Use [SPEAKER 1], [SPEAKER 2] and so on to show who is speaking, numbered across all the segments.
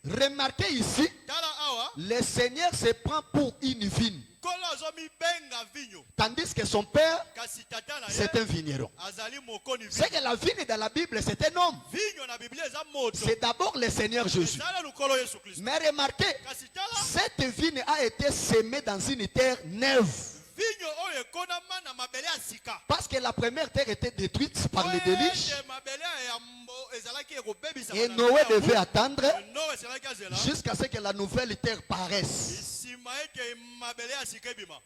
[SPEAKER 1] Remarquez ici, le Seigneur se prend pour une vigne. Tandis que son père, c'est un vigneron. C'est que la vigne dans la Bible, c'est un homme. C'est d'abord le Seigneur Jésus. Mais remarquez, cette vigne a été semée dans une terre neuve. Parce que la première terre était détruite par les déluges. Et Noé devait attendre jusqu'à ce que la nouvelle terre paraisse.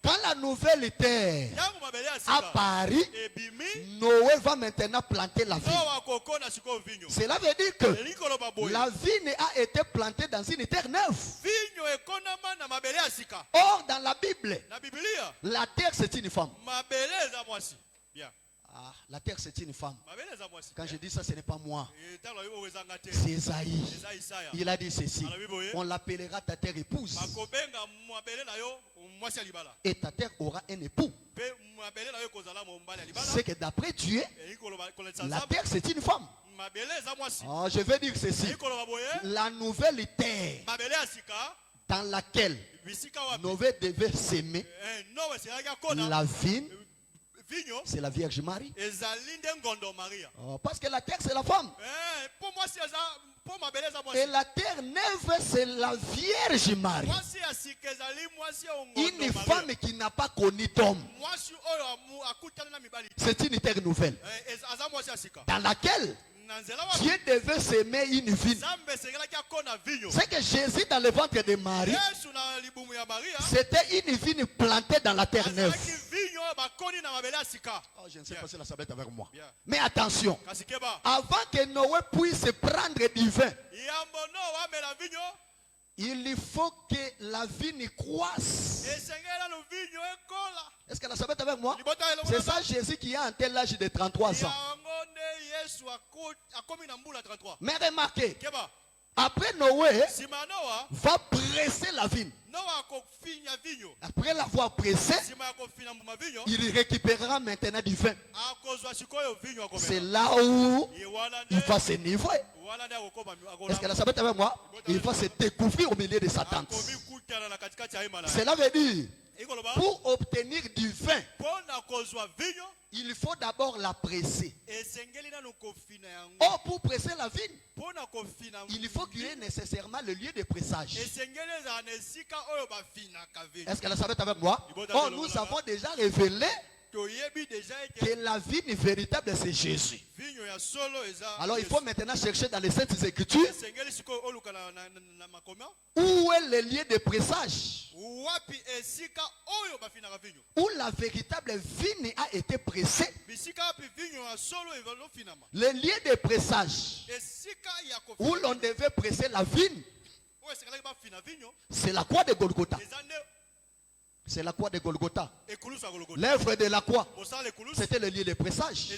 [SPEAKER 1] Quand la nouvelle terre apparaît, Noé va maintenant planter la vigne. Cela veut dire que la vigne a été plantée dans une terre neuve. Or, dans la Bible, la terre c'est une femme. Ah, la terre c'est une femme. Quand je dis ça, ce n'est pas moi. C'est Esaïe. Il a dit ceci. On l'appellera ta terre épouse. Et ta terre aura un époux. C'est que d'après Dieu, la terre c'est une femme. Oh, je vais dire ceci. La nouvelle terre dans laquelle Noé devait s'aimer la vigne, c'est la Vierge Marie. Oh, parce que la terre c'est la femme. Et la terre neuve c'est la Vierge Marie. Une femme qui n'a pas connu d'homme. C'est une terre nouvelle dans laquelle Dieu devait s'aimer une vigne. C'est que Jésus dans le ventre de Marie, c'était une vigne plantée dans la terre neuve. Oh, je ne sais pas si la sablette avec moi. Mais attention, avant que Noé puisse prendre du vin, il faut que la vigne croisse. Est-ce que la sablette avec moi? C'est ça Jésus qui a atteint l'âge de 33 ans. Mais remarquez, après Noé va presser la vigne. Après l'avoir pressé, il récupérera maintenant du vin. C'est là où il va s'enivrer. Est-ce que la sabbate avec moi? Il va se découvrir au milieu de sa tente. Cela veut dire, pour obtenir du vin, il faut d'abord la presser. Or, pour presser la vigne, il faut qu'il y ait nécessairement le lieu de pressage. Est-ce que la sabbate avec moi? Or, nous avons déjà révélé que la vigne véritable c'est Jésus. Alors il faut maintenant chercher dans les Saintes Écritures où est le lieu de pressage, où la véritable vigne a été pressée. Le lieu de pressage où l'on devait presser la vigne, c'est la croix de Golgotha. C'est la croix de Golgotha. L'œuvre de la croix, c'était le lieu de pressage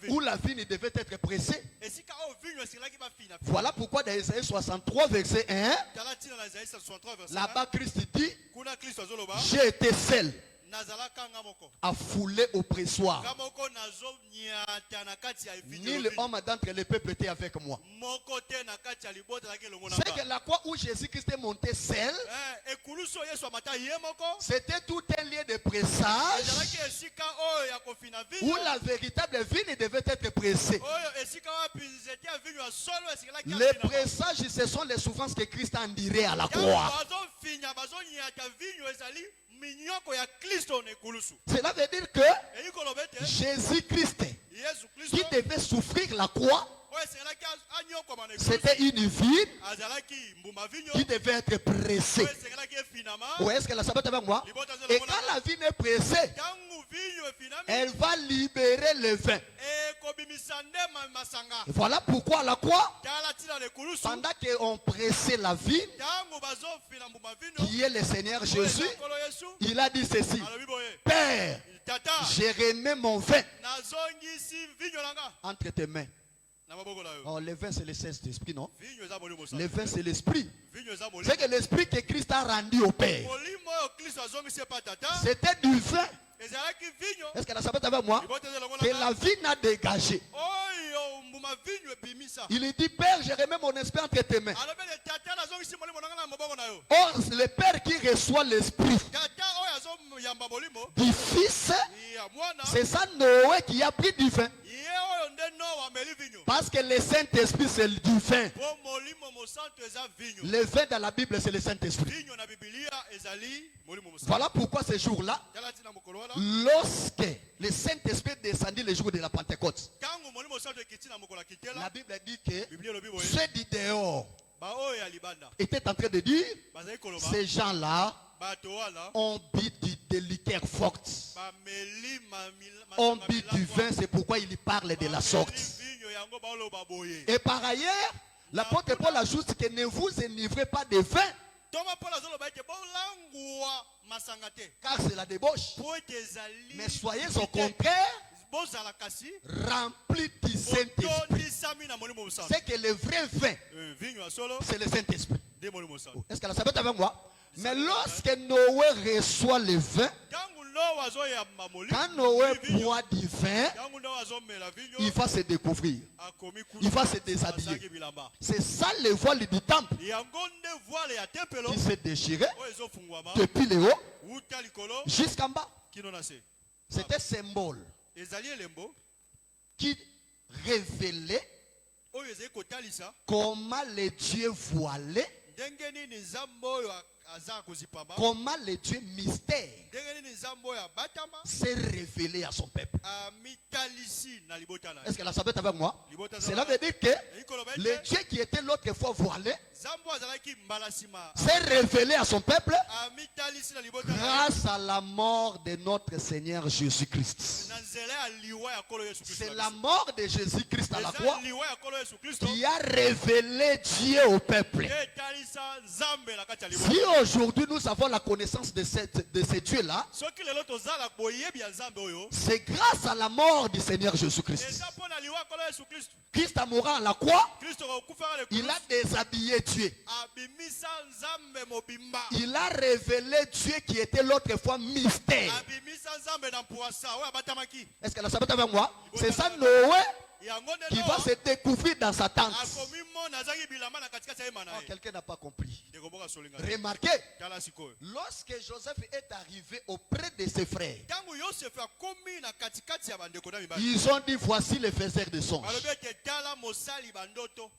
[SPEAKER 1] où la vigne devait être pressée. Voilà pourquoi dans Isaïe 63 verset 1, là-bas Christ dit, j'ai été seul à fouler au pressoir. Nul homme d'entre les peuples était avec moi. C'est que la croix où Jésus-Christ est monté seul, c'était tout un lieu de pressage où la véritable vigne devait être pressée. Les pressages, ce sont les souffrances que Christ endurait à la croix. Cela veut dire que Jésus-Christ, qui devait souffrir la croix, c'était une vigne qui devait être pressée. Ou est-ce que la sabbate avec moi? Et quand la vigne est pressée, elle va libérer le vin. Et voilà pourquoi la croix, pendant qu'on pressait la vigne, qui est le Seigneur Jésus, il a dit ceci: Père, j'ai remis mon vin entre tes mains. Oh, le vin c'est le Saint-Esprit, non? Le vin c'est l'Esprit. C'est que l'Esprit que Christ a rendu au Père, c'était du vin. Est-ce que la sabbate avec moi? Que la vigne a dégagé. Il lui dit, Père, je remets mon esprit entre tes mains. Or, le Père qui reçoit l'esprit du Fils, c'est ça Noé qui a pris du vin. Parce que le Saint-Esprit, c'est du vin. Le vin dans la Bible, c'est le Saint-Esprit. Voilà pourquoi ce jour-là, lorsque le Saint-Esprit descendit le jour de la Pentecôte, la Bible dit que ceux du dehors étaient en train de dire, ces gens-là ont bu des liqueurs fortes, ont bu du vin, c'est pourquoi il parle de la sorte. Et par ailleurs, l'apôtre Paul ajoute que ne vous enivrez pas de vin, car c'est la débauche, mais soyez au contraire remplis du Saint-Esprit. C'est que le vrai vin, c'est le Saint-Esprit. Est-ce que la savez avec moi? Mais lorsque Noé reçoit le vin, quand Noé boit du vin, il va se découvrir, il va se déshabiller. C'est ça le voile du temple qui s'est déchiré depuis le haut jusqu'en bas. C'était un symbole qui révélait comment les dieux voilés, comment le Dieu mystère s'est révélé à son peuple. Est-ce que la savez avec moi? Cela veut dire que le Dieu qui était l'autre fois voilé s'est révélé à son peuple grâce à la mort de notre Seigneur Jésus-Christ. C'est la mort de Jésus-Christ à la croix qui a révélé Dieu au peuple. Si aujourd'hui nous avons la connaissance de ce Dieu-là, c'est grâce à la mort du Seigneur Jésus-Christ. Christ a mouru à la croix, il a déshabillé Dieu. Il a révélé Dieu qui était l'autre fois mystère. Est-ce que la savez avec moi? C'est ça Noé qui va se découvrir dans sa tente. Oh, quelqu'un n'a pas compris. Remarquez, lorsque Joseph est arrivé auprès de ses frères, ils ont dit, voici le faiseur de songes,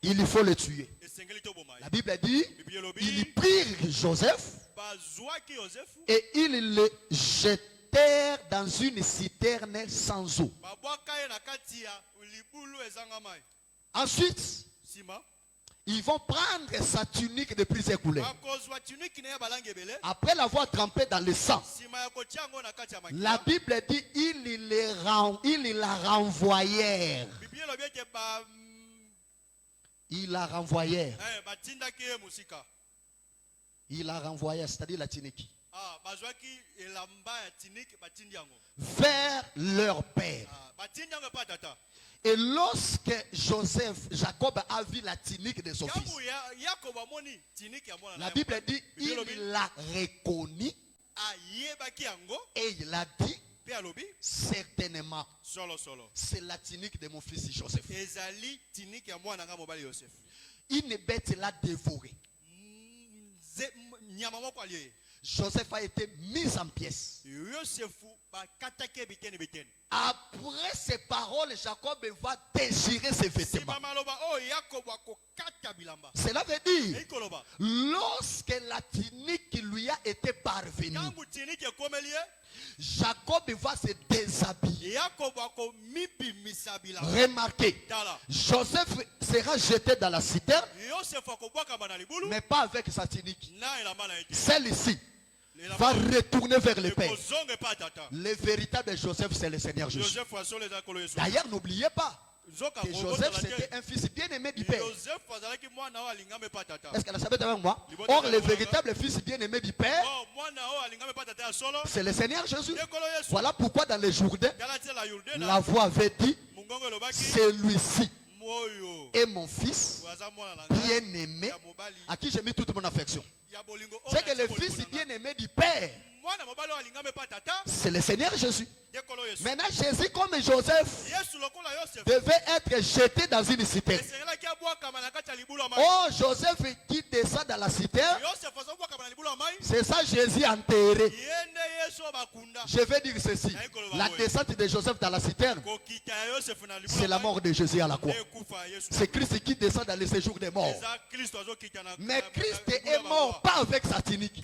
[SPEAKER 1] il faut le tuer. La Bible dit, ils prirent Joseph et ils le jetèrent dans une citerne sans eau. Ensuite, ils vont prendre sa tunique de plusieurs couleurs. Après l'avoir trempé dans le sang, la Bible dit ils la renvoyèrent. Ils la renvoyèrent. Ils la renvoyèrent, c'est-à-dire la tunique, vers leur père. Et lorsque Jacob a vu la tunique de son fils, la Bible dit il l'a reconnu et il a dit certainement c'est la tunique de mon fils Joseph. Une bête l'a dévoré. Joseph a été mis en pièces. Après ces paroles, Jacob va déchirer ses vêtements. Cela veut dire, lorsque la tunique lui a été parvenue, Jacob va se déshabiller. Remarquez, Joseph sera jeté dans la citerne, mais pas avec sa tunique. Celle-ci va retourner vers le Père. Le véritable Joseph, c'est le Seigneur Jésus. D'ailleurs, n'oubliez pas que Joseph, c'était un fils bien-aimé du Père. Est-ce que la savez avec moi? Or, le véritable fils bien-aimé du Père, c'est le Seigneur Jésus. Voilà pourquoi dans les Jourdains, la voix avait dit, celui-ci est mon fils bien-aimé à qui j'ai mis toute mon affection. C'est que le fils bien-aimé du Père, c'est le Seigneur Jésus. Maintenant, Jésus, comme Joseph, devait être jeté dans une cité. Oh, Joseph qui descend dans la cité, c'est ça Jésus enterré. Je vais dire ceci. La descente de Joseph dans la citerne, c'est la mort de Jésus à la croix. C'est Christ qui descend dans le séjour des morts. Mais Christ est mort pas avec sa tunique.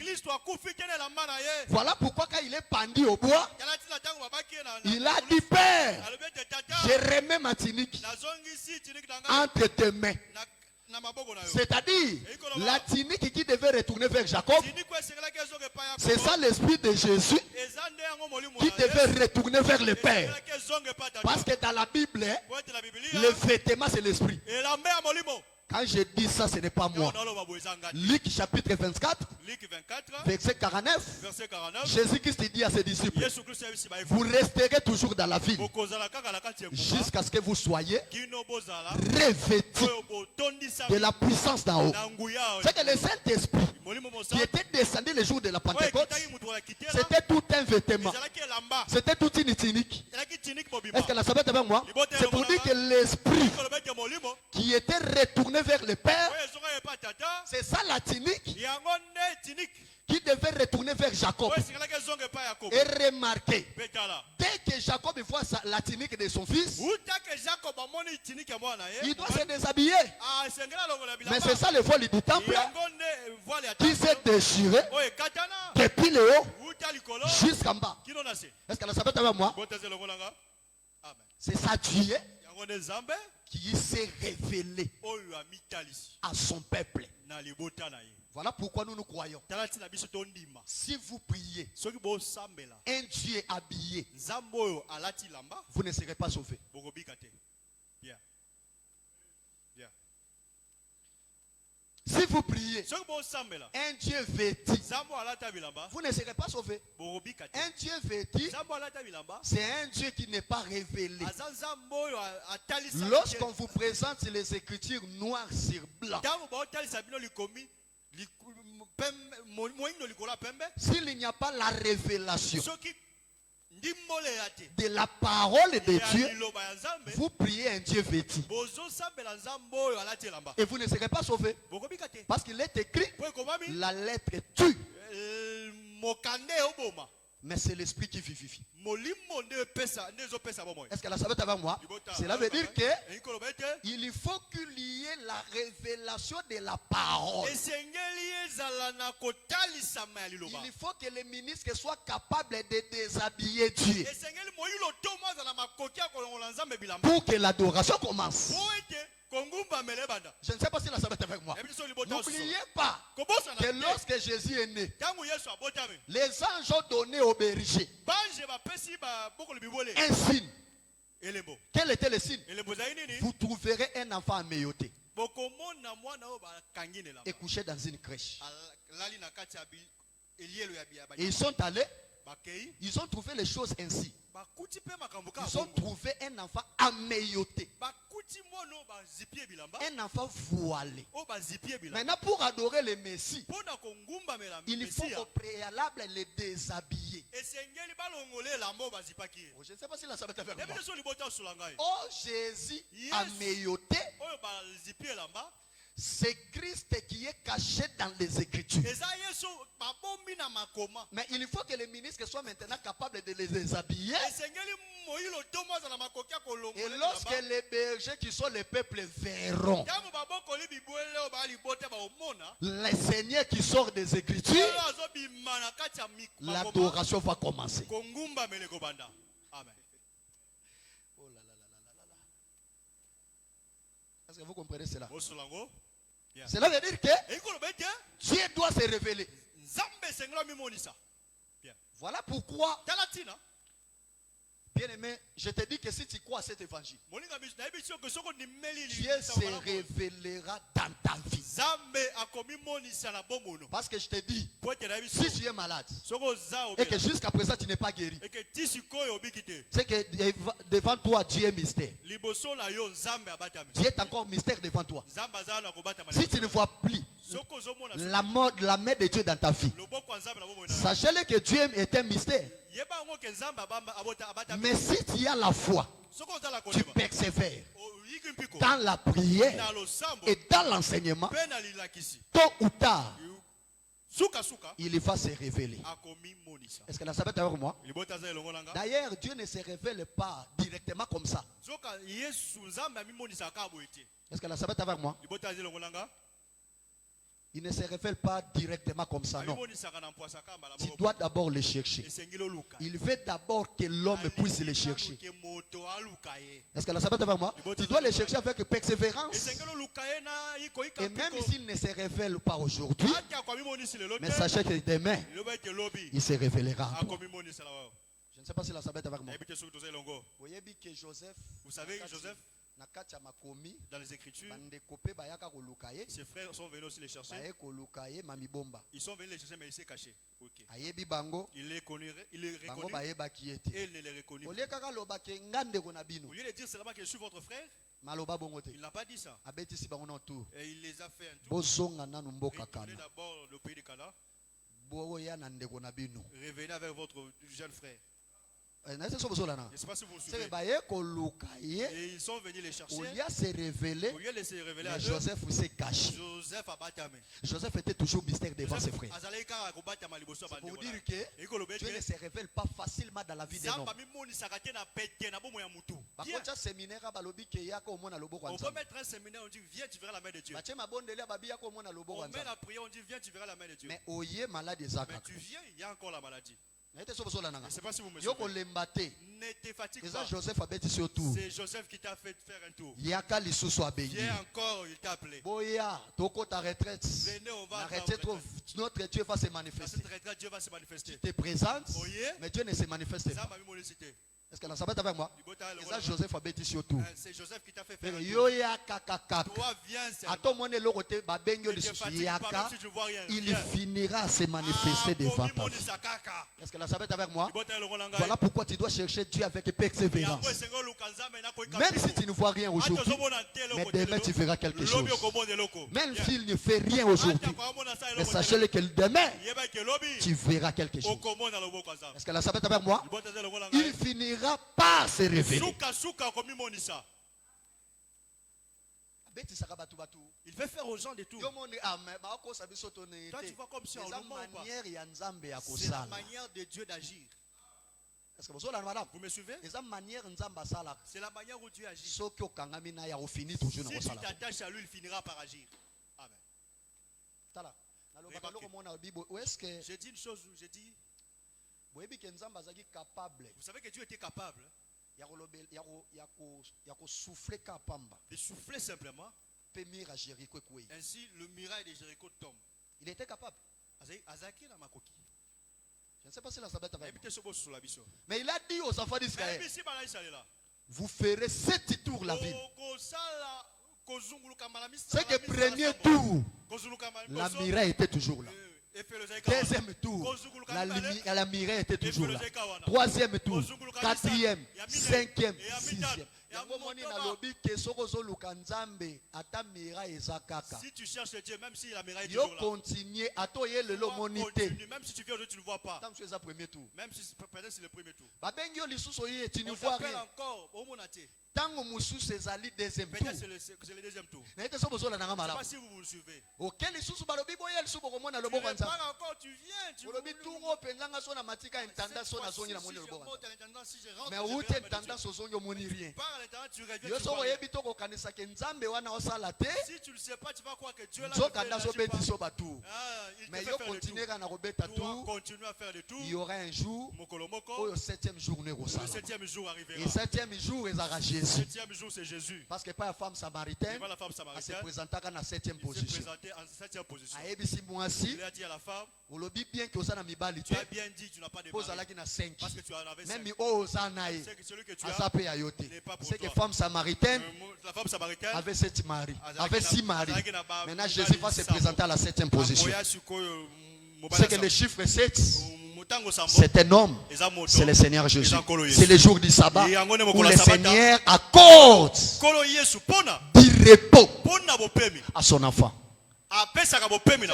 [SPEAKER 1] Voilà pourquoi quand il est pendu au bois, il a dit, Père, je remets ma tunique entre tes mains. C'est-à-dire, la tunique qui devait retourner vers Jacob, c'est ça l'esprit de Jésus qui devait retourner vers le Père. Parce que dans la Bible, le vêtement c'est l'esprit. Quand je dis ça, ce n'est pas moi. Luc chapitre 24, verset 49, Jésus-Christ dit à ses disciples, vous resterez toujours dans la ville jusqu'à ce que vous soyez revêtus de la puissance d'en haut. C'est que le Saint-Esprit qui était descendu le jour de la Pentecôte, c'était tout un vêtement. C'était toute une tunique. Est-ce que la sabbat avec moi? C'est pour dire que l'Esprit qui était retourné vers le Père, c'est ça la tunique qui devait retourner vers Jacob. Et remarquez, dès que Jacob voit la tunique de son fils, il doit se déshabiller. Mais c'est ça le voile du temple qui s'est déchiré depuis le haut jusqu'en bas. Est-ce que la sabbat avec moi? C'est ça Dieu qui s'est révélé à son peuple. Voilà pourquoi nous nous croyons. Si vous priez un Dieu habillé, vous ne serez pas sauvés. Si vous priez un Dieu vêtu, vous ne serez pas sauvés. Un Dieu vêtu, c'est un Dieu qui n'est pas révélé. Lorsqu'on vous présente les Écritures noires sur blanc, s'il n'y a pas la révélation de la parole de Dieu, vous priez un Dieu vêtu et vous ne serez pas sauvés. Parce qu'il est écrit, la lettre tue, mais c'est l'esprit qui vivifie. Est-ce que la savette avec moi? Cela veut dire que il faut qu'il y ait la révélation de la parole. Il faut que les ministres soient capables de déshabiller Dieu pour que l'adoration commence. Je ne sais pas si la savette avec moi. N'oubliez pas que lorsque Jésus est né, les anges ont donné au berger un signe. Quel était le signe? Vous trouverez un enfant emmailloté et couché dans une crèche. Et ils sont allés, ils ont trouvé les choses ainsi. Ils ont trouvé un enfant emmailloté, un enfant voilé. Maintenant, pour adorer le Messie, il faut au préalable le déshabiller. Je ne sais pas si la sabbat est avec moi. Oh, Jésus emmailloté, c'est Christ qui est caché dans les Écritures. Mais il faut que les ministres soient maintenant capables de les déshabiller. Et lorsque les bergers qui sont les peuples verront les seigneurs qui sortent des Écritures, l'adoration va commencer. Amen. Oh là là là là là là. Est-ce que vous comprenez cela? Cela veut dire que Dieu doit se révéler. Voilà pourquoi, bien aimé, je te dis que si tu crois à cet évangile, Dieu se révélera dans ta vie. Parce que je te dis, si tu es malade et que jusqu'à présent tu n'es pas guéri, c'est que devant toi Dieu est mystère. Dieu est encore mystère devant toi. Si tu ne vois plus la main de Dieu dans ta vie. Sachez que Dieu est un mystère. Mais si tu as la foi, tu persévères dans la prière et dans l'enseignement, tôt ou tard, il va se révéler. Est-ce que la sabbat est avec moi? D'ailleurs, Dieu ne se révèle pas directement comme ça. Est-ce que la sabbat est avec moi? Il ne se révèle pas directement comme ça, non. Tu dois d'abord le chercher. Il veut d'abord que l'homme puisse le chercher. Est-ce que la sabbat est avec moi? Tu dois le chercher avec persévérance. Et même s'il ne se révèle pas aujourd'hui, mais sachez que demain, il se révélera. Je ne sais pas si la sabbat est avec moi. Vous savez que Joseph, dans les Écritures, ses frères sont venus aussi les chercher. Ils sont venus les chercher, mais il s'est caché. Okay. Il les connaît, il les reconnaît. Et il ne les reconnaît. Au lieu de dire seulement que je suis votre frère, il n'a pas dit ça. Et il les a fait un tour. Retournez d'abord le pays de Canaan. Revenez avec votre jeune frère. Je ne sais pas si vous vous souvenez. Et ils sont venus les chercher. Au lieu de se révéler, Joseph s'est caché. Joseph était toujours mystère devant ses frères. C'est pour dire que Dieu ne se révèle pas facilement dans la vie d'un homme. On peut mettre un séminaire, on dit viens, tu verras la main de Dieu. On met la prière, on dit viens, tu verras la main de Dieu. Mais tu viens, il y a encore la maladie. Je ne sais pas si vous me souvenez. Ne te fatigue pas. C'est Joseph qui t'a fait faire un tour. Viens encore, il t'a appelé. Venez, on va notre Dieu va se manifester. Dieu va se manifester. Tu te présentes, mais Dieu ne se manifeste pas. Est-ce que la sabbat est avec moi? C'est Joseph a sur tout. C'est Joseph qui t'a fait faire un tour. Toi, viens, il finira à se manifester devant toi. Est-ce que la sabbat est avec moi? Voilà pourquoi tu dois chercher Dieu avec persévérance. Même si tu ne vois rien aujourd'hui, mais demain tu verras quelque chose. Même s'il ne fait rien aujourd'hui, mais sachez que demain tu verras quelque chose. Est-ce que la sabbat est avec moi? Il finira par se révéler. Il veut faire aux gens des tours. Toi, tu vois comme si on le ment ou pas. C'est la manière de Dieu d'agir. Est-ce que vous me suivez? C'est la manière où Dieu agit. Si tu t'attaches à lui, il finira par agir. Amen. J'ai dit une chose, j'ai dit. Vous savez que Dieu était capable de souffler simplement. Ainsi, le muraille de Jéricho tombe. Il était capable. Je ne sais pas si la sabbat va. Mais il a dit aux enfants d'Israël, vous ferez 7 tours la ville. C'est que premier tour, la muraille était toujours là. Deuxième tour, la muraille était toujours là. Troisième tour, quatrième, cinquième, sixième. Si tu cherches Dieu, même si la muraille est toujours là, continue, même si tu viens aujourd'hui, tu ne vois pas. Même si peut-être c'est le premier tour. On t'appelle encore. Peut-être c'est le deuxième tour. Je ne sais pas si vous vous suivez. Encore, tu viens. Mais où tu es tendance aux tu reviens. Si tu ne sais pas, tu vas croire que Dieu l'a fait. Mais il continue à faire des tours. Il y aura un jour où le 7e jour ne ressemble. Le 7e jour arrivera. Et le 7e jour est Jésus. Le 7e jour c'est Jésus. Parce que pas la femme samaritaine. Elle se présenta dans la 7e position. Il a dit à la femme. Tu as bien dit, tu n'as pas de mari. Parce que tu en avais 5. C'est celui que tu as. C'est que femme samaritaine avait 7 maris. Avait 6 maris. Maintenant Jésus va se présenter à la 7e position. C'est que le chiffre 7, c'est un homme. C'est le Seigneur Jésus. C'est le jour du sabbat où le Seigneur accorde du repos à son enfant.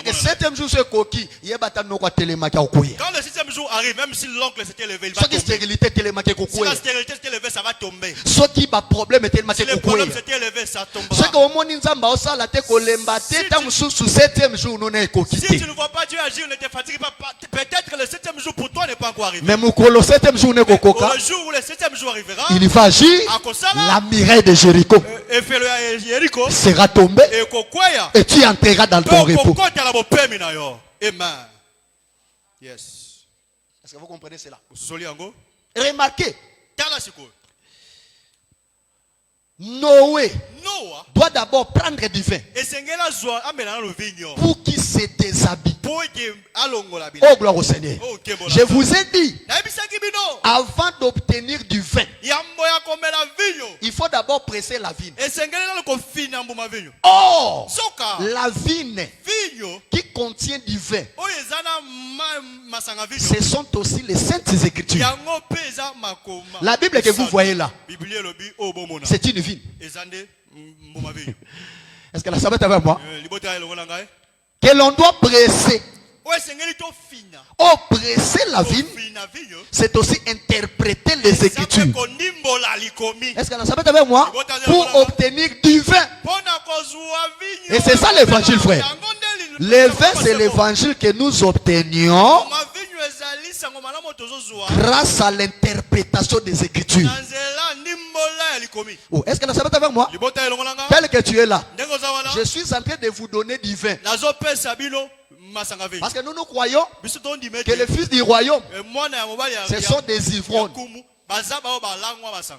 [SPEAKER 1] Le septième jour, c'est coquille. Il y a bataille no quoi télémaqué au couille.
[SPEAKER 2] Quand le septième jour arrive, même si l'oncle s'était levé, il va
[SPEAKER 1] tomber. Si stérilité télémaqué au couille.
[SPEAKER 2] Si la stérilité s'était levée, ça va tomber.
[SPEAKER 1] Ce qui a problème est télémaqué au couille.
[SPEAKER 2] Si le problème s'était levé, ça tombera.
[SPEAKER 1] Ce que au monde nzamba osa la te kolemba te tam sous septième jour nous n'est coquille.
[SPEAKER 2] Si tu ne vois pas Dieu agir, ne te fatigue pas. Peut-être que le septième jour pour toi n'est pas encore arrivé.
[SPEAKER 1] Mais le septième jour n'est coca.
[SPEAKER 2] Le jour où le septième jour arrivera,
[SPEAKER 1] il va agir. La muraille de Jéricho sera tombée et tu entreras dans ton repos.
[SPEAKER 2] Amen. Yes.
[SPEAKER 1] Est-ce que vous comprenez cela?
[SPEAKER 2] Remarquez.
[SPEAKER 1] Noé doit d'abord prendre du vin pour qu'il se déshabille. Oh, gloire au Seigneur. Je vous ai dit, avant d'obtenir du vin, il faut d'abord presser la vigne. Or, la vigne qui contient du vin, ce sont aussi les saintes écritures. La Bible que vous voyez là, c'est une vigne. Est-ce que la sabbat avec moi? Que l'on doit presser. Oh, presser la vigne, c'est aussi interpréter les écritures. Est-ce que la sabbat avec moi? Pour obtenir du vin. Et c'est ça l'évangile, frère. Le vin, c'est l'évangile que nous obtenions grâce à l'interprétation des écritures. Oh, est-ce que la sabbat avec moi? Tel que tu es là, je suis en train de vous donner du vin. Parce que nous croyons que les fils du royaume, ce sont des ivrognes.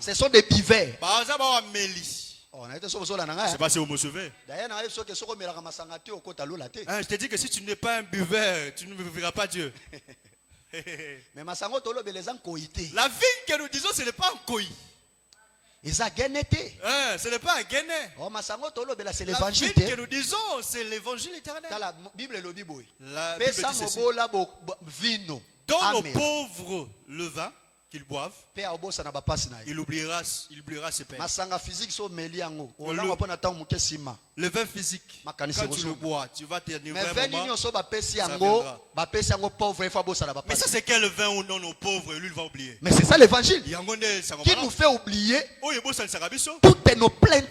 [SPEAKER 1] Ce sont des buveurs. Oh, je ne sais
[SPEAKER 2] pas si vous me suivez. Je te dis que si tu n'es pas un buveur, tu ne verras pas Dieu.
[SPEAKER 1] La vigne
[SPEAKER 2] que nous disons, ce n'est pas un koi. Ce n'est pas un guéné.
[SPEAKER 1] C'est
[SPEAKER 2] l'évangile. La vigne que nous disons, c'est l'évangile éternel.
[SPEAKER 1] La Bible dit
[SPEAKER 2] donne aux pauvres le vin qu'ils boivent. Il oubliera ses peines. Le vin physique, quand tu le bois, tu vas tenir vraiment. Mais ça c'est quel vin ou non aux pauvres et lui il va oublier.
[SPEAKER 1] Mais c'est ça l'évangile qui nous fait oublier toutes nos plaintes,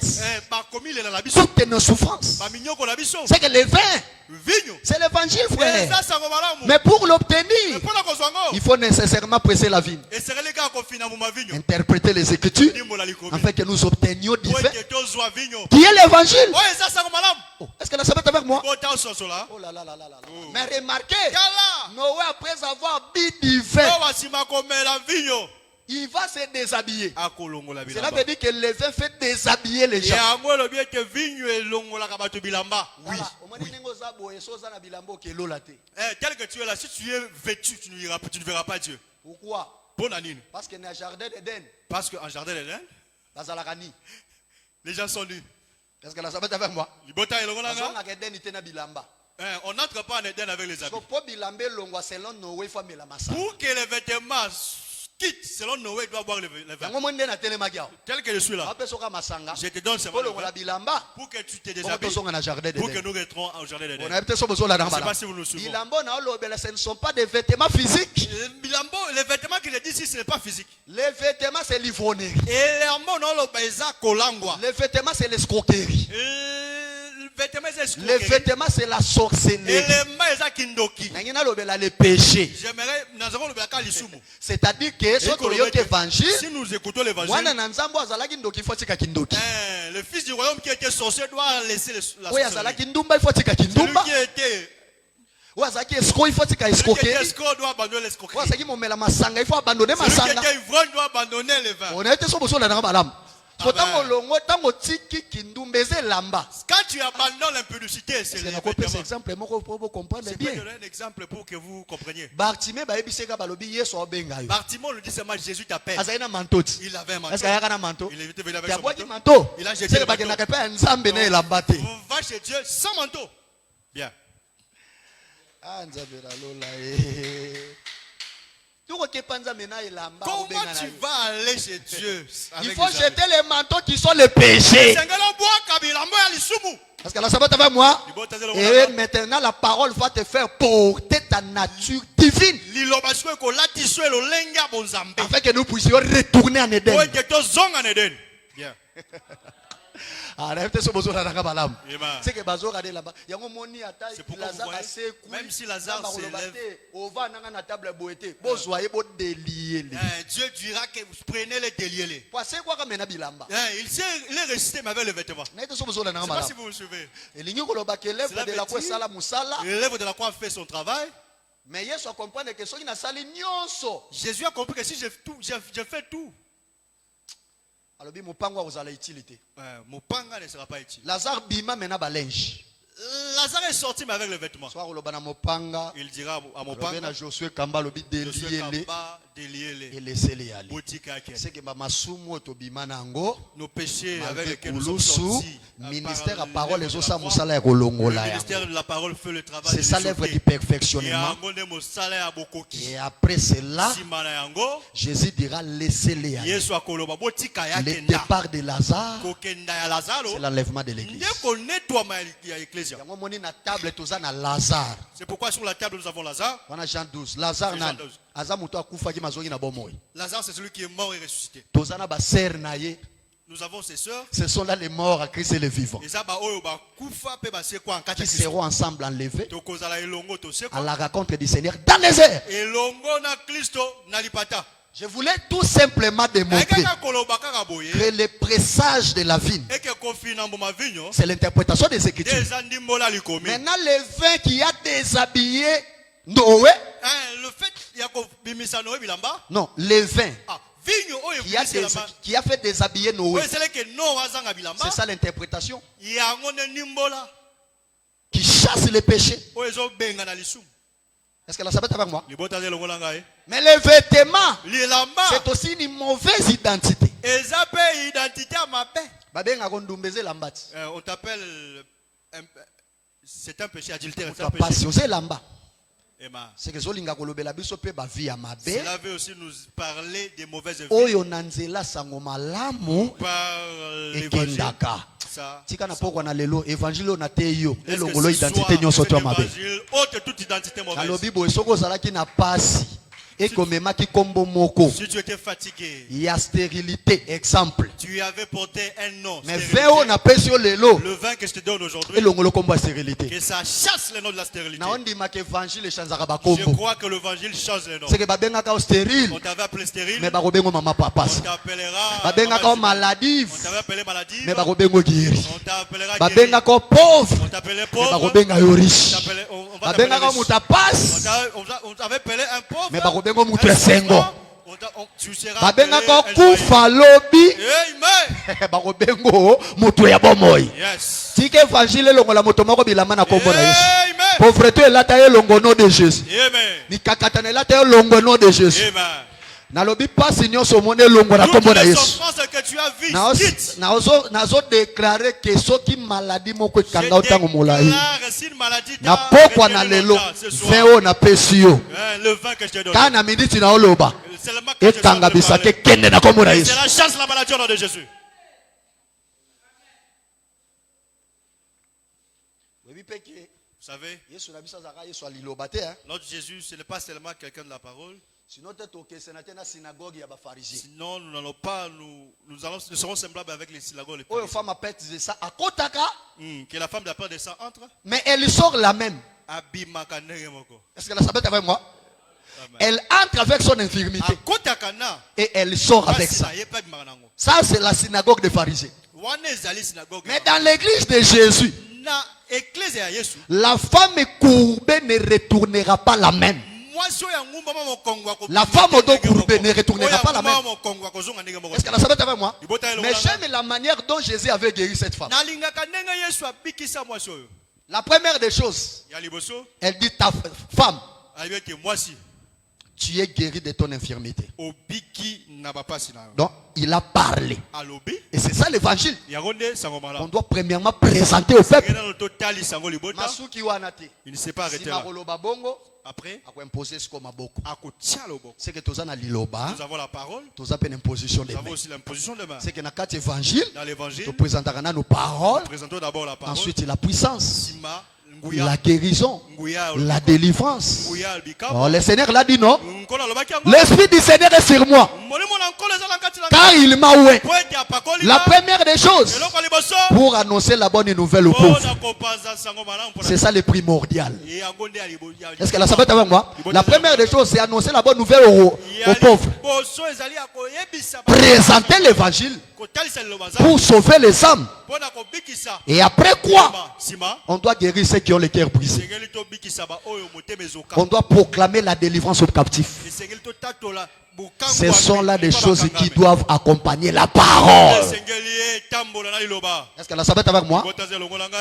[SPEAKER 1] toutes nos souffrances. C'est que le vin, c'est l'évangile, frère. Mais pour l'obtenir, il faut nécessairement presser la vigne, interpréter les écritures afin que nous obtenions du vin qui est l'évangile. Oh, est-ce que la sabbat est avec moi? Oh là là là là là. Mais remarquez, Noé après avoir bu du vin, il va se déshabiller. Cela veut dire que le vin fait déshabiller les gens. Oui.
[SPEAKER 2] Tel que tu es là, si tu es vêtu, tu ne verras pas Dieu.
[SPEAKER 1] Pourquoi? Parce qu'en jardin d'Éden.
[SPEAKER 2] Parce qu'en jardin d'Éden, les gens sont nus.
[SPEAKER 1] Est-ce que la sabbat est avec moi?
[SPEAKER 2] On n'entre pas en Éden avec les habits. Pour que les vêtements quittent, selon Noé, il doit boire le vin. Tel que je suis là, je te donne seulement le vin pour que tu te déshabilles, pour que nous rentrons au jardin d'Éden. Je ne sais pas si vous nous suivez.
[SPEAKER 1] Ce ne sont pas des vêtements physiques.
[SPEAKER 2] Les vêtements qu'il dit ici, ce n'est pas physique.
[SPEAKER 1] Les vêtements, c'est l'ivrognerie.
[SPEAKER 2] Les
[SPEAKER 1] vêtements, c'est l'escroquerie. Les vêtements, c'est la sorcellerie. Les péchés. C'est-à-dire que
[SPEAKER 2] si nous écoutons l'évangile, le fils du royaume qui était sorcier doit laisser la sorcellerie. Celui qui était escroc doit abandonner l'escroquerie. Celui qui était ivrogne doit abandonner le vin. Quand tu abandonnes l'impudicité, c'est le vêtement. Je peux donner un exemple pour que vous compreniez. Bartimée nous dit seulement Jésus t'appelle. Il avait un manteau. Il était venu avec son manteau. Il a jeté le manteau. On va chez Dieu sans manteau. Bien. Comment tu vas aller chez Dieu?
[SPEAKER 1] Il faut jeter les manteaux qui sont les péchés. Parce que la sabbat avec moi. Et maintenant la parole va te faire porter ta nature divine. Afin que nous puissions retourner en Éden.
[SPEAKER 2] Bien.
[SPEAKER 1] C'est que
[SPEAKER 2] même si Lazare s'élève, Dieu dira que vous prenez les déliés. Il est resté avec le vêtement. Je ne sais pas si vous me suivez. L'élève de la croix fait son travail.
[SPEAKER 1] Mais Jésus a compris
[SPEAKER 2] que si je fais tout,
[SPEAKER 1] alors mon panga vous allez utilité.
[SPEAKER 2] Mon panga ne sera pas utile.
[SPEAKER 1] Lazare bima mena balinge.
[SPEAKER 2] Lazare est sorti mais avec le vêtement. Il dira à mon panga.
[SPEAKER 1] Josué Kamba lobi délié et laissez-les aller. C'est que masumu to bima nango.
[SPEAKER 2] Nos péchés avec lesquels nous sommes sortis.
[SPEAKER 1] Ministère à parole les osa musala ya kolongola.
[SPEAKER 2] Le ministère de la parole fait le travail.
[SPEAKER 1] C'est ça l'œuvre du perfectionnement. Et après cela, Jésus dira laissez-les aller. Le départ de Lazare, c'est l'enlèvement de l'église.
[SPEAKER 2] C'est pourquoi sur la table nous avons Lazare.
[SPEAKER 1] Jean 12. Lazare,
[SPEAKER 2] c'est celui qui est mort et ressuscité. Nous avons ses sœurs.
[SPEAKER 1] Ce sont là les morts à Christ et les vivants. Qui seront ensemble enlevés à la rencontre du Seigneur dans les airs. Je voulais tout simplement démontrer que le pressage de la vigne, c'est l'interprétation des Écritures. Maintenant, le vin qui a déshabillé Noé.
[SPEAKER 2] Le fait
[SPEAKER 1] non, le vin qui a fait déshabiller Noé. C'est ça l'interprétation. Qui chasse les péchés. Est-ce que la sabbat avec moi? Mais le vêtement, c'est aussi une mauvaise identité.
[SPEAKER 2] On t'appelle. C'est un péché adultère.
[SPEAKER 1] C'est que cela veut
[SPEAKER 2] aussi nous parler des mauvaises vies.
[SPEAKER 1] Tika na poko na lelo évangile na te yo
[SPEAKER 2] elongolo identité
[SPEAKER 1] nyonso to mabe.
[SPEAKER 2] Toute identité mauvaise.
[SPEAKER 1] Alobi bo soko zalaki na pasi et komemaki kombo moko.
[SPEAKER 2] Si tu étais fatigué.
[SPEAKER 1] Il y a stérilité exemple.
[SPEAKER 2] Tu avais porté un nom.
[SPEAKER 1] Mais vin na pesio lelo.
[SPEAKER 2] Le vin que je te donne aujourd'hui.
[SPEAKER 1] Elongolo kombo stérilité.
[SPEAKER 2] Que ça chasse le nom de la stérilité.
[SPEAKER 1] Na ondi ma que évangile chanzaka ba kombo.
[SPEAKER 2] Je crois que l'évangile change le nom.
[SPEAKER 1] C'est que babenga ka stérile.
[SPEAKER 2] On t'avait appelé stérile.
[SPEAKER 1] Mais ba robengo mama papa.
[SPEAKER 2] On t'appellera.
[SPEAKER 1] Babenga ka maladive.
[SPEAKER 2] On t'avait appelé maladive.
[SPEAKER 1] Mais ba robengo guéri.
[SPEAKER 2] On t'appellera
[SPEAKER 1] guéri. Babenga ka pauvre.
[SPEAKER 2] On t'appelait pauvre.
[SPEAKER 1] Mais ba robenga yo riche.
[SPEAKER 2] Babenga
[SPEAKER 1] ka mutapas.
[SPEAKER 2] On t'avait appelé un pauvre.
[SPEAKER 1] Mais ba robengo mutu esengo.
[SPEAKER 2] Tu seras
[SPEAKER 1] babenga ka kufa lobi. Ba robengo mutu ya bomoyi.
[SPEAKER 2] Yes.
[SPEAKER 1] Tika évangile longola moto moko bilama na kombo na Yesu. Pauvreté elata ye longo nom de Jésus.
[SPEAKER 2] Amen.
[SPEAKER 1] Ni kakatana elata ye longo nom de Jésus.
[SPEAKER 2] Amen.
[SPEAKER 1] Nalobi pasi nyonso mone longo na kombo na Yesu. Nazo déclarer que soki maladie moko ekanga otango molai. Na pokwa na lelo veo na pesio.
[SPEAKER 2] Le vin que je te donne.
[SPEAKER 1] Kana miniti na oloba. Ekanga bisake kende na kombo na Yesu.
[SPEAKER 2] C'est la chasse la maladie au nom de Jésus. Vous savez, notre Jésus, ce n'est pas seulement quelqu'un de la parole. Sinon, nous n'allons pas, nous serons semblables avec les synagogues. Que la femme de la peur de sang entre.
[SPEAKER 1] Mais elle sort la même. Est-ce que la sabbat avec moi? Elle entre avec son infirmité. Et elle sort avec ça. Ça, c'est la synagogue des pharisiens. Mais dans l'église de Jésus, la femme courbée ne retournera pas la même. La femme au dos courbé ne retournera pas la même. Est-ce que la sabbat avec moi? Mais j'aime la manière dont Jésus avait guéri cette femme. La première des choses, elle dit ta femme, tu es guéri de ton infirmité. Donc, il a parlé. Et c'est ça l'évangile. On doit premièrement présenter au peuple.
[SPEAKER 2] Il ne s'est pas arrêté là. Après,
[SPEAKER 1] c'est que nous
[SPEAKER 2] avons la parole.
[SPEAKER 1] Nous avons
[SPEAKER 2] aussi l'imposition de main.
[SPEAKER 1] C'est que dans
[SPEAKER 2] l'évangile,
[SPEAKER 1] nous présentons nos paroles.
[SPEAKER 2] D'abord la parole.
[SPEAKER 1] Ensuite, la puissance, la guérison, la délivrance. Oh, le Seigneur l'a dit, non? L'Esprit du Seigneur est sur moi, car il m'a oué. La première des choses, pour annoncer la bonne nouvelle aux pauvres. C'est ça le primordial. Est-ce que la sabbat avec moi? La première des choses, c'est annoncer la bonne nouvelle aux pauvres. Présenter l'évangile pour sauver les âmes. Et après quoi? On doit guérir ceux qui ont le cœur brisé. On doit proclamer la délivrance aux captifs. Ce sont là des choses qui doivent accompagner la parole. Est-ce que la sabbat avec moi?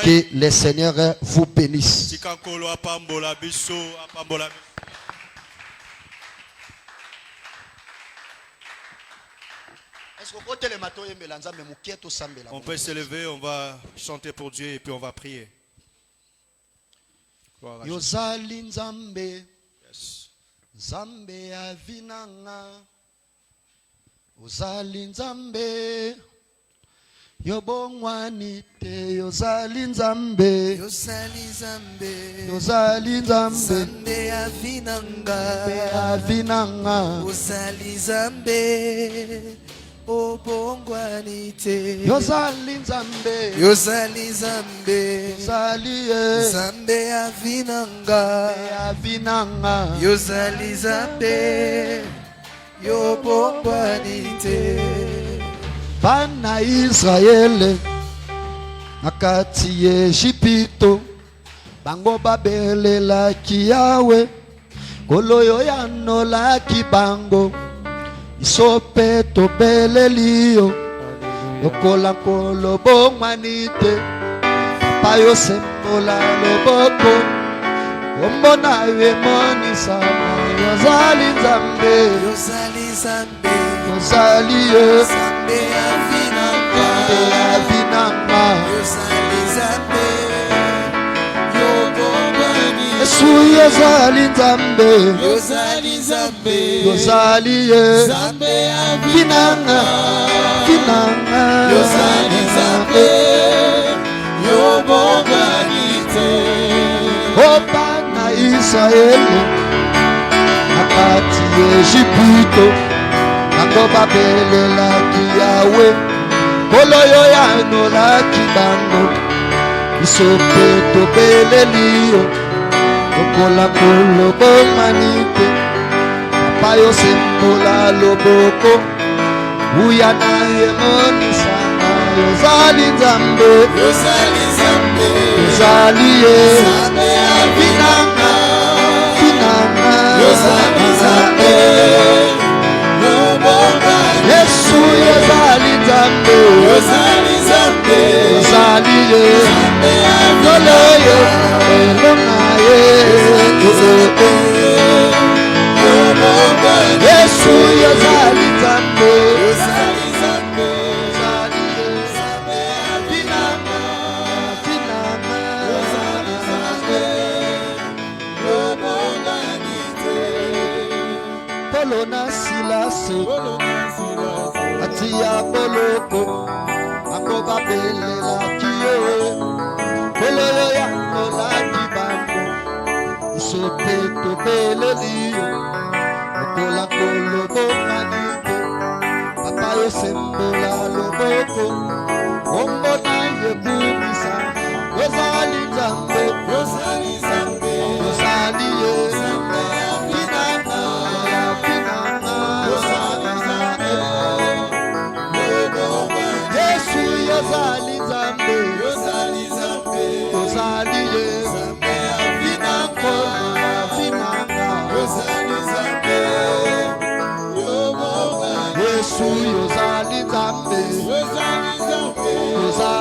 [SPEAKER 1] Que le Seigneur vous bénisse.
[SPEAKER 2] On peut s'élever, on va chanter pour Dieu et puis on va prier.
[SPEAKER 1] Yozali nzambe, nzambe avinanga. Yozali nzambe, yobongwani te. Yozali nzambe,
[SPEAKER 3] yozali nzambe,
[SPEAKER 1] yozali nzambe,
[SPEAKER 3] nzambe avinanga,
[SPEAKER 1] avinanga.
[SPEAKER 3] Yozali nzambe, obongwani te.
[SPEAKER 1] Yozali nzambe,
[SPEAKER 3] yozali nzambe,
[SPEAKER 1] yozali
[SPEAKER 3] nzambe avinanga,
[SPEAKER 1] avinanga.
[SPEAKER 3] yozali nzambe, yobongwani te.
[SPEAKER 1] Bana Israele nakati Ejipito bango babelelaki Yawe koloyo yanolaki bango isope tobeleliyo lokola nkolo bongwani te papa yosembola loboko ombona yemonisama. Yozali nzambe,
[SPEAKER 3] yozali nzambe,
[SPEAKER 1] yozali
[SPEAKER 3] nzambe avinanga,
[SPEAKER 1] avinanga.
[SPEAKER 3] yozali nzambe, yobongwani te.
[SPEAKER 1] Yesu yozali nzambe,
[SPEAKER 3] yozali nzambe,
[SPEAKER 1] yozali
[SPEAKER 3] nzambe
[SPEAKER 1] avinanga, avinanga.
[SPEAKER 3] yozali nzambe, yobongwani te.
[SPEAKER 1] Bana Israele nakati Ejipito bango babelelaki Yawe koloyo yanolaki bango isope tobeleliyo lokola nkolo bongwani te papa yosembola loboko uya na yemonisama. Yozali nzambe,
[SPEAKER 3] yozali nzambe,
[SPEAKER 1] yozali
[SPEAKER 3] nzambe avinanga,
[SPEAKER 1] avinanga.
[SPEAKER 3] yozali nzambe, yobongwani.
[SPEAKER 1] Yesu yozali nzambe,
[SPEAKER 3] yozali nzambe,
[SPEAKER 1] yozali
[SPEAKER 3] nzambe
[SPEAKER 1] yoloye
[SPEAKER 3] avinanga,
[SPEAKER 1] elonaye.
[SPEAKER 3] yobongwani.
[SPEAKER 1] Yesu yozali nzambe,
[SPEAKER 3] yozali nzambe,
[SPEAKER 1] yozali
[SPEAKER 3] nzambe avinanga,
[SPEAKER 1] avinanga.
[SPEAKER 3] yozali nzambe, yobongwani te.
[SPEAKER 1] Polo na Silase atia boloko bango babelelaki yo koloyo yanolaki bango isope tobeleliyo lokola nkolo bongwani te papa yosembola loboko ombona yebumisama. Yozali nzambe,
[SPEAKER 3] yozali nzambe,
[SPEAKER 1] yozali
[SPEAKER 3] nzambe avinanga,
[SPEAKER 1] avinanga.
[SPEAKER 3] yozali nzambe, yobongwani.
[SPEAKER 1] Yesu yozali nzambe,
[SPEAKER 3] yozali nzambe,
[SPEAKER 1] yozali
[SPEAKER 3] nzambe avinanga,
[SPEAKER 1] avinanga.
[SPEAKER 3] yozali nzambe, yobongwani.
[SPEAKER 1] Yesu yozali nzambe,
[SPEAKER 3] yozali nzambe,
[SPEAKER 1] yozali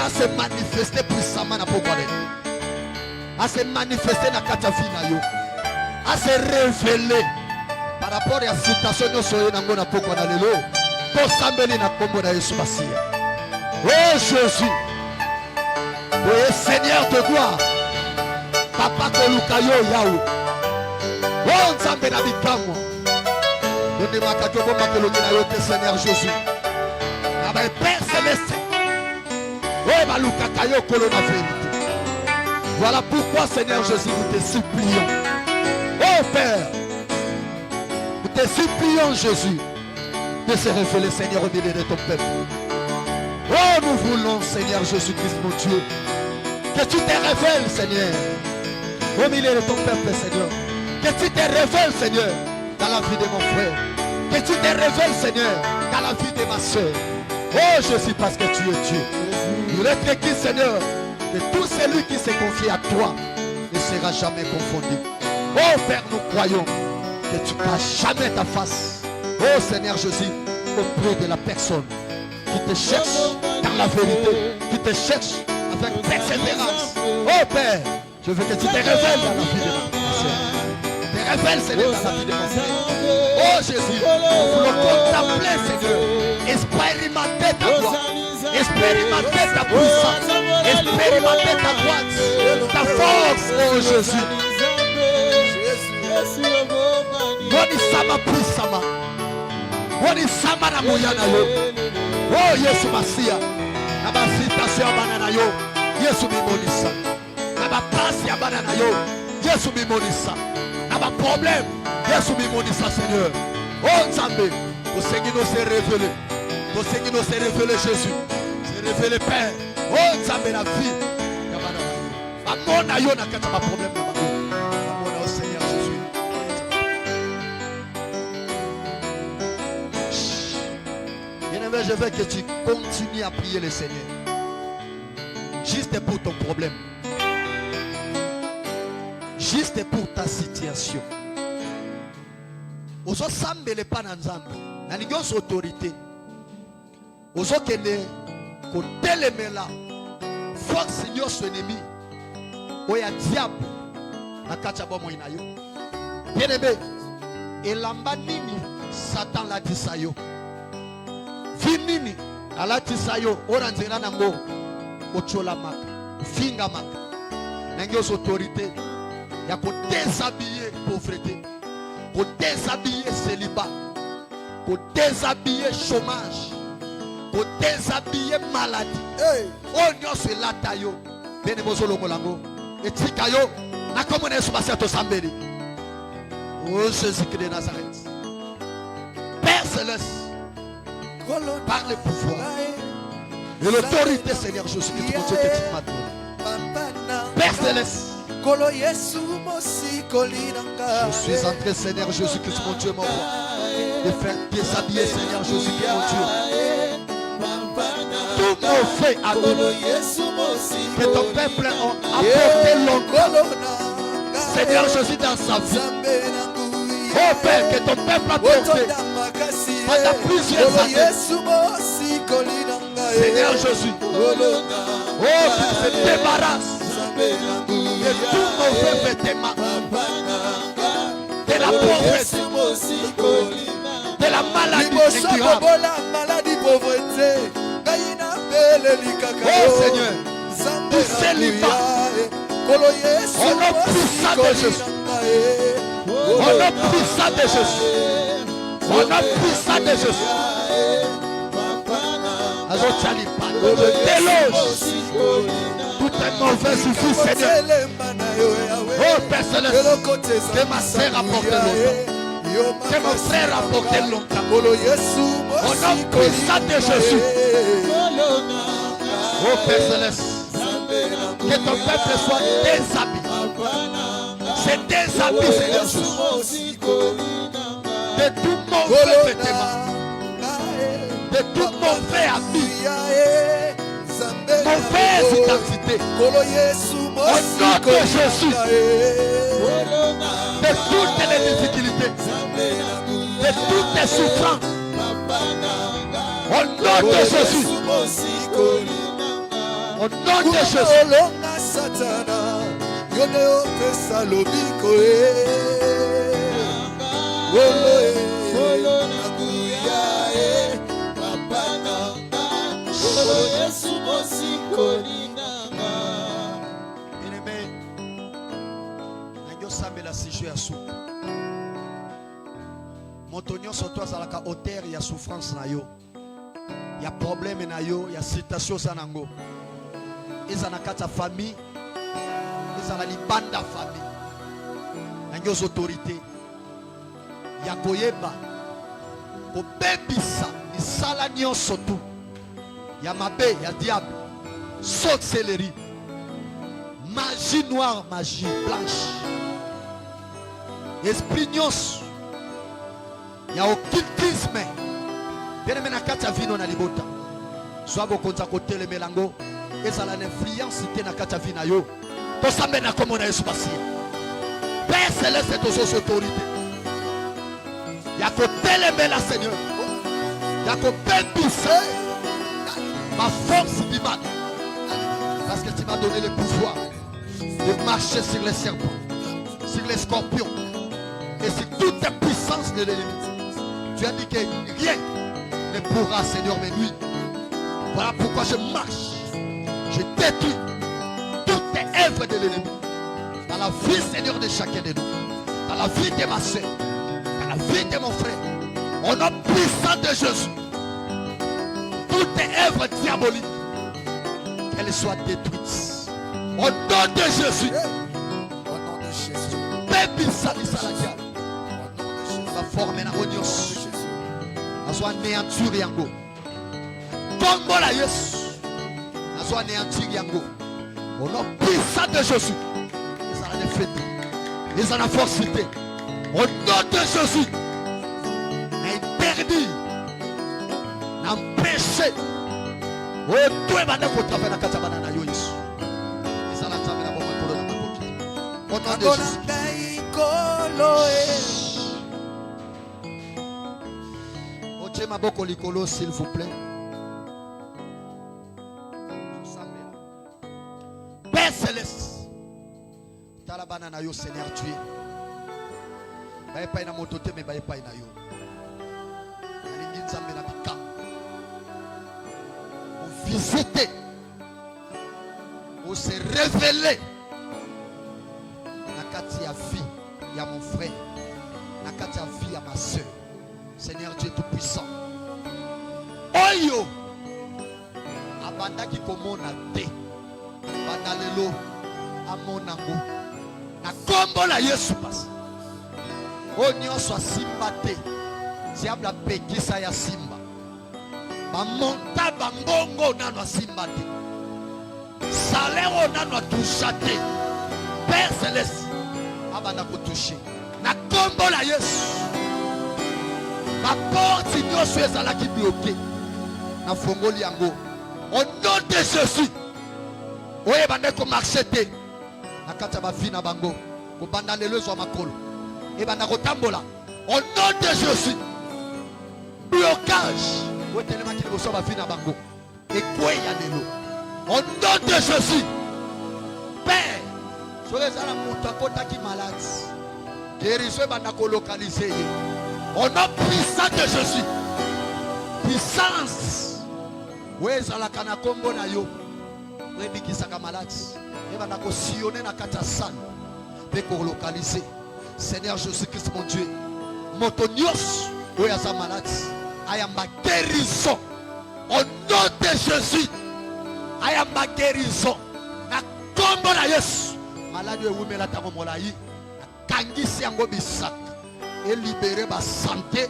[SPEAKER 1] à se manifester puissamment à se manifester dans Katafina yo, à se révéler par rapport à la situation de soyez dans mon apôtre dans le lot. Pour s'amener dans combo na Yesu Masia. Oh Jésus, oh Seigneur de gloire, Papa Kolukayo Yahou. Oh Nzambe na bikamo. Donnez-moi quelque chose que l'on a eu Seigneur Jésus. Avec Père Céleste. Oh Malukakayo Kolona vérité. Voilà pourquoi Seigneur Jésus nous te supplions. Oh Père, nous te supplions Jésus de se révéler Seigneur au milieu de ton peuple. Oh nous voulons Seigneur Jésus-Christ mon Dieu que tu te révèles Seigneur au milieu de ton peuple Seigneur. Que tu te révèles Seigneur dans la vie de mon frère. Que tu te révèles Seigneur dans la vie de ma soeur. Oh Jésus parce que tu es Dieu. Il est écrit Seigneur que tout celui qui se confie à toi ne sera jamais confondu. Oh Père nous croyons que tu ne caches jamais ta face. Oh Seigneur Jésus auprès de la personne qui te cherche dans la vérité, qui te cherche avec persévérance. Oh Père, je veux que tu te révèles dans la vie de ma soeur. Te révèles Seigneur dans la vie de mon frère. Oh Jésus, nous voulons contempler Seigneur, expérimenter ta gloire, expérimenter ta puissance, expérimenter ta droite, ta force, oh Jésus. Woni sama puissama, woni sama na moyana yo. Oh Yesu Masia, na ba citation banana yo, Yesu bimonisa. Na ba passe ya banana yo, Yesu bimonisa. Na ba problème, Yesu bimonisa Seigneur. Oh Nzambe, au Seigneur nous s'est révélé. Au Seigneur nous s'est révélé Jésus. C'est révélé Père. Oh Nzambe la vie. Ya banana yo. Amona yo na kata ba problème na ba. Amona au Seigneur Jésus. Bien-aimé, je veux que tu continues à prier le Seigneur. Juste pour ton problème. Juste pour ta situation. Ozo sambele pa na nzambe. Na nigos autorité. Ozo kene ko telemela. Force nyos ennemi. Oya diable. Na kacha bomo inayo. Bien-aimé, elamba nini Satan la tisayo vinini ala tisayo ora nzela nango ochola maka finga maka nange os autorité ya ko déshabiller pauvreté ko déshabiller célibat ko déshabiller chômage ko déshabiller maladie onyo se latayo bene bozolo kolango etika yo na comme na subasa to sambeli oh Jésus-Christ de Nazareth Père céleste par le pouvoir et l'autorité Seigneur Jésus-Christ mon Dieu que tu m'as donné Père céleste je suis en train Seigneur Jésus-Christ mon Dieu mon roi de faire déshabiller Seigneur Jésus-Christ mon Dieu tout mon fait à nous que ton peuple a apporté longtemps Seigneur Jésus dans sa vie oh Père que ton peuple a porté pendant plusieurs années Seigneur Jésus oh qu'il se débarrasse de tout mauvais vêtement de la pauvreté de la maladie incurable oh Seigneur du célibat au nom puissant de Jésus au nom puissant de Jésus au nom puissant de Jésus je déloge toute mauvaise vie Seigneur oh Père céleste que ma sœur a porté longtemps que mon frère a porté longtemps au nom puissant de Jésus oh Père céleste que ton peuple soit déshabillé c'est déshabillé Seigneur Jésus de tout mauvais vêtement de tout mauvais habit mauvaise identité au nom de Jésus de toutes les difficultés de toutes les souffrances au nom de Jésus au nom de Jésus bien-aimé, la sujet à soupe. Montonio sur toi, ça la hauteur, il y a souffrance na yo, il y a problème na yo, il y a situation sanango. Ils en a quatre famille, ils en a les bandes de famille. Nango autorités, il y a koyeba, ko bebisa, ni salanyo sotu. Il y a mabé, il y a diable, sorcellerie, magie noire, magie blanche, esprit nyos, il y a occultisme. Bien aimé na kata vino na libota. Soit beaucoup de côté le mélango, et ça a l'influence qui na kata vina yo. To sambe na comme on a espace. Père céleste est aux autorités. Il y a côté le mélango Seigneur. Il y a côté bise. Ma force divine, parce que tu m'as donné le pouvoir de marcher sur les serpents, sur les scorpions et sur toutes les puissances de l'ennemi. Tu as dit que rien ne pourra, Seigneur, me nuire. Voilà pourquoi je marche, je détruis toutes les œuvres de l'ennemi dans la vie, Seigneur, de chacun de nous, dans la vie de ma soeur, dans la vie de mon frère, au nom puissant de Jésus. Toutes les œuvres diaboliques, qu'elles soient détruites. Au nom de Jésus. Au nom de Jésus. Baby Salisalakia. La forme na onios. La soit néantir yango. Tombo la yes. La soit néantir yango. Au nom puissant de Jésus. Ils en ont défaité. Ils en ont forcité. Au nom de Jésus. Interdit. Empêcher oh toi bana ko travailler na kata bana na yo Yesu ezala nzambe na bomoi polo na makoki au nom de Jésus oche maboko likolo s'il vous plaît Père céleste tala bana na yo Seigneur tu es Baye pa ina motote me baye pa ina yo. Alingi nzambe na bikam. Vous visitez. Vous se révélez. Nakati ya vie ya mon frère. Nakati ya vie ya ma soeur. Seigneur Dieu Tout-Puissant. Oyo. Abandaki komona te. Banalelo amonango. Na kombo la Yesu passe. Onyoso asimba te. Diable apekisa ya simba. Bamonta bambongo nano asimba te. Salaire nano atusha te. Père Céleste abanda kotoucher. Na kombo la Yesu. Ma porte nyoso ezalaki bloqué. Na fongoli yango. Au nom de Jésus. Oye bande ko marcher te. Na kata ba vie na bango. Ko banda lelo zo makolo. Et banda ko tambola. Au nom de Jésus. Blocage. Oye telema ki ko so ba vie na bango. Et quoi ya lelo. Au nom de Jésus. Père. Soyez à la montagne qui malade. Guérissez banda ko localiser. Au nom puissant de Jésus. Puissance. Weza la kana kombo na yo. Webi kisaka malade. Eba na ko sillonner na kata san. Pe ko localiser. Seigneur Jésus-Christ mon Dieu. Motonios. Oya sa malade. I am ma guérison. Au nom de Jésus. I am ma guérison. Na kombo na Yesu. Malade we wumela ta komolai. Na kangisi yango bisaka. Et libérer ma santé.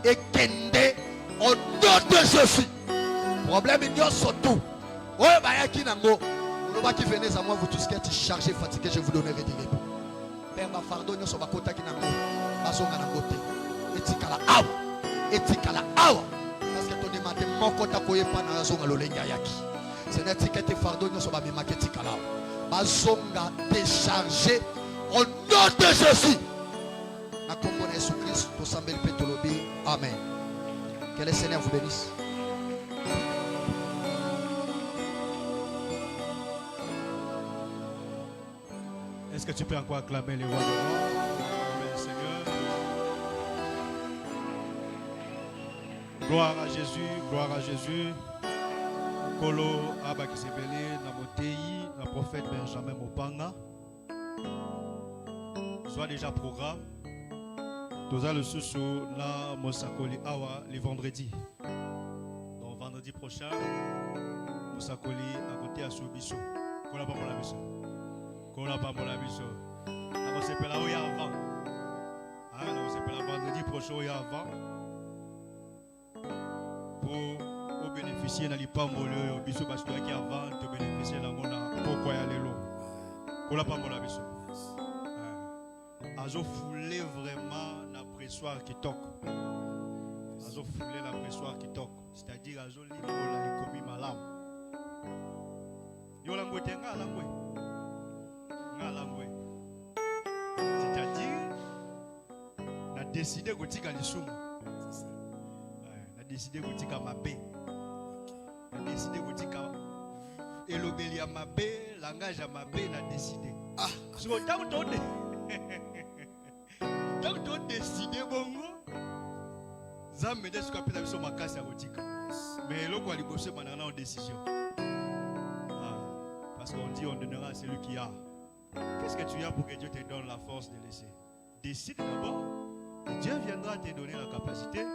[SPEAKER 1] Et kende. Au nom de Jésus. Problème il surtout. Oh bah yaki nango. On va qui venez à moi vous tous qui êtes chargés, fatigués, je vous donnerai des repos. Père ma fardeau nous sommes à côté qui nango. Basonga na côté. Etikala awa. Etikala awa. Parce que ton demande mon côté koye pa na zonga lolenga yaki. C'est net étiquette fardeau nous sommes à mima etikala. Basonga déchargé au nom de Jésus. Na kombo na Jésus Christ to sambel petolobi. Amen. Que le Seigneur vous bénisse.
[SPEAKER 4] Est-ce que tu peux encore acclamer les rois de roi? Amen, Seigneur. Gloire à Jésus, gloire à Jésus. Kolo Abakisebele, Namotei, le prophète Benjamin Mopanga. Soit déjà programme. Toza le sous la Mosakoli Awa les vendredis. Donc vendredi prochain, Mosakoli à côté à Soubiso. Kola pas mon abisso. Kola pas mon abisso. On s'appelle là où il y a avant. On s'appelle vendredi prochain où il y a avant. Pour bénéficier de l'ipambolio, au biso parce qu'il y a avant, de bénéficier de la mona. Pourquoi y aller l'eau? Kola pas mon abisso. Azo foulé vraiment la pressoir qui toque. Azo foulé la pressoir qui toque. C'est-à-dire azo li la commis malam. Yo langwe tenga langwe. Nga langwe. C'est-à-dire na décidé ko tika lisumu. Na décidé ko tika mabé. Na décidé ko tika elobeli ya mabé, langage ya mabé na décidé. Ah, so tango tonde. Donc tu as décidé bongo. Zam me dit ce qu'on appelle sur ma casse à botica. Mais l'autre quoi, il bosse maintenant en décision. Parce qu'on dit on donnera à celui qui a. Qu'est-ce que tu as pour que Dieu te donne la force de laisser? Décide d'abord. Dieu viendra te donner la capacité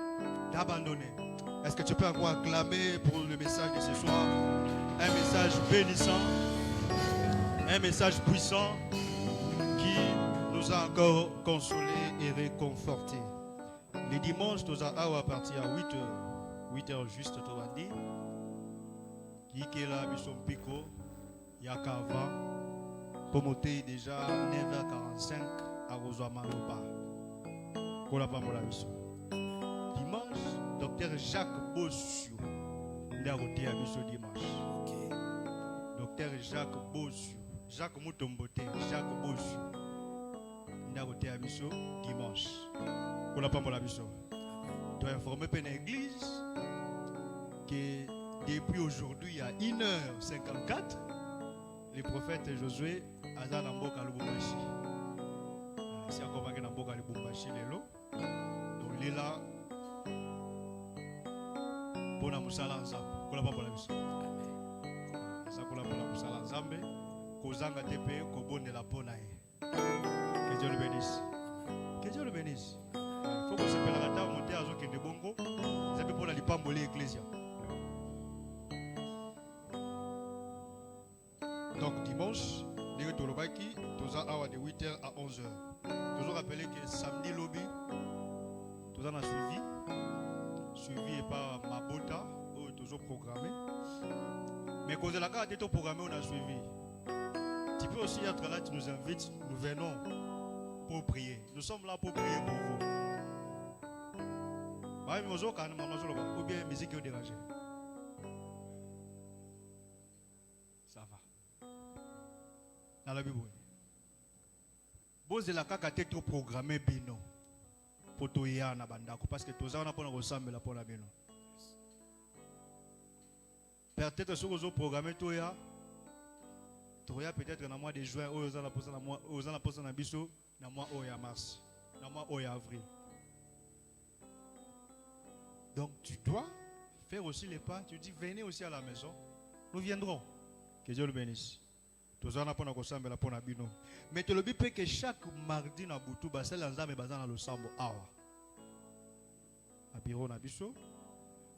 [SPEAKER 4] d'abandonner. Est-ce que tu peux encore acclamer pour le message de ce soir? Un message bénissant, un message puissant qui nous a encore consolés et réconfortés. Les dimanches, nous avons à partir à 8h juste, tu vas dire. Qui est là, Bisson Pico, Yakava, pour monter déjà 9h45 à Rosoamalopa. Dimanche, docteur Jacques Bossio, il a roté à Bisson dimanche. Docteur Jacques Bossio, Jacques Moutombote, Jacques Bossio. Naroté à Bisso dimanche. Pour la Pambola Bisso. Tu as informé par l'église que depuis aujourd'hui à 1h54, le prophète Josué a Namboka Lubomashi. Si encore pas que dans boka les bombachi lelo. Donc il est là. Pour la musala ensemble. Kola pas pour la mission. Ça kola pour la musala ensemble. Kozanga tepe kobonde la ponae. Que Dieu le bénisse. Que Dieu le bénisse. Il faut que ce pèlerin monte à Zoké de Bongo. C'est pour la lipambole ecclésia. Donc dimanche, les Tolobaki, tous à de 8h à 11h. Toujours rappeler que samedi lobby, tous en a suivi par Mabota, toujours programmé. Mais quand la carte est programmée, on a suivi. Tu peux aussi être là, tu nous invites, nous venons pour prier. Nous sommes là pour prier pour vous. Ou bien musique qui est dérangée. Ça va. Dans la Bible. Bose la kaka te trop programmé bino. Pour toya na bandako parce que tous on a pas ensemble là pour la bino. Peut-être ce que vous programmé toya. Toya peut-être dans le mois de juin ou aux la poste na biso dans mois oya mars, dans mois oya avril. Donc tu dois faire aussi les pas. Tu dis venez aussi à la maison. Nous viendrons. Que Dieu le bénisse. Tous on a pas ensemble là pour la bino. Mais tu le dis que chaque mardi na butu basel nzambe bazana le sambo awa. A bureau na biso.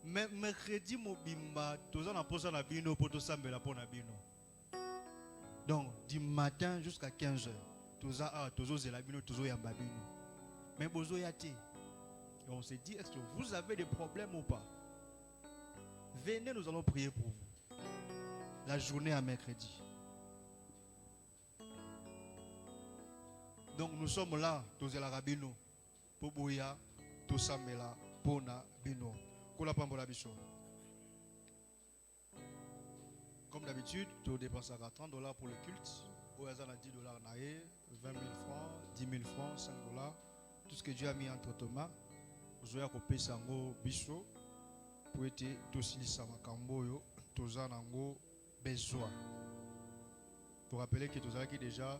[SPEAKER 4] Mais mercredi mobimba tous on a posé na bino pour tout sambe là pour na bino. Donc du matin jusqu'à 15h. Tous on la bino tous yamba bino. Mais bozo yati. Et on s'est dit, est-ce que vous avez des problèmes ou pas? Venez, nous allons prier pour vous. La journée à mercredi. Donc nous sommes là, tous les rabino, pour Bouya, tous Samela, Pona, Bino. Comme d'habitude, tu dépenseras $30 pour le culte. Au hasard, $10 naïe, 20 000 francs, 10 000 francs, $5. Tout ce que Dieu a mis entre tes mains. Vous avez coupé sango biso pour être aussi samacamboyo, tous en ango besoin. Pour rappeler que tous avez déjà